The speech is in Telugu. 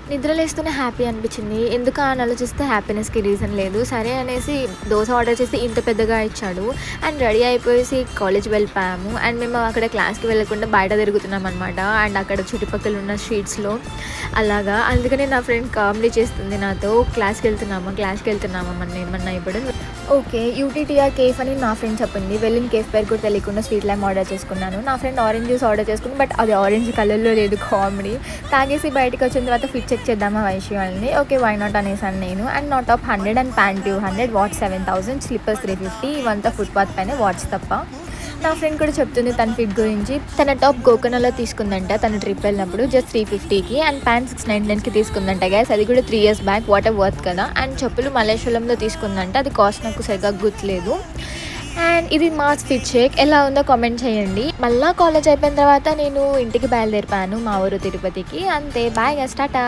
నిద్రలేస్తూనే హ్యాపీ అనిపించింది. ఎందుకా అని ఆలోచిస్తే హ్యాపీనెస్‌కి రీజన్ లేదు. సరే అనేసి దోస ఆర్డర్ చేసి ఇంత పెద్దగా ఇచ్చాడు. అండ్ రెడీ అయిపోయేసి కాలేజ్‌కి వెళ్ళిపోయాము. అండ్ మేము అక్కడ క్లాస్‌కి వెళ్ళకుండా బయట తిరుగుతున్నామనమాట. అండ్ అక్కడ చుట్టుపక్కల ఉన్న స్ట్రీట్స్‌లో అలాగా. అందుకనే నా ఫ్రెండ్ కామెడీ చేస్తుంది నాతో. క్లాస్‌కెళ్తున్నామా మనం ఏమన్నా ఇప్పుడు. ఓకే. యూటీటీఆర్ కేఫ్ అని నా ఫ్రెండ్ చెప్పింది. వెళ్ళిన కేఫ్ పేరు కూడా తెలియకుండా స్వీట్ లైమ్ ఆర్డర్ చేసుకున్నాను. నా ఫ్రెండ్ ఆరెంజ్ జ్యూస్ ఆర్డర్ చేసుకుంది. బట్ అది ఆరెంజ్ కలర్‌లో లేదు. కామెడీ. తాగేసి బయటకి వచ్చిన తర్వాత ఫిట్ చెక్ చేద్దామా వైషు వాళ్ళని. ఓకే. వై నాట్ అనేసాను నేను. అండ్ నా top 100 and pant 200 watch 7000 slippers 350 ఇవంతా ఫుట్‌పాత్ పైన వాచ్ తప్ప. నా ఫ్రెండ్ కూడా చెప్తుంది తన ఫిట్ గురించి. తన టాప్ గోకర్ణలో తీసుకుందంట తన ట్రిప్ వెళ్ళినప్పుడు జస్ట్ 350కి. అండ్ ప్యాంట్ 699కి తీసుకుందంట గైస్. అది కూడా 3 years back. What a worth కదా. అండ్ చెప్పులు మల్లేశ్వరంలో తీసుకుందంట. అది కాస్ట్ నాకు సరిగ్గా గుర్తులేదు. అండ్ ఇది మా ఫిట్ చెక్. ఎలా ఉందో కామెంట్ చేయండి. మళ్ళీ కాలేజ్ అయిపోయిన తర్వాత నేను ఇంటికి బయలుదేరిపాను మా ఊరు తిరుపతికి. అంతే. Bye guys. టాటా.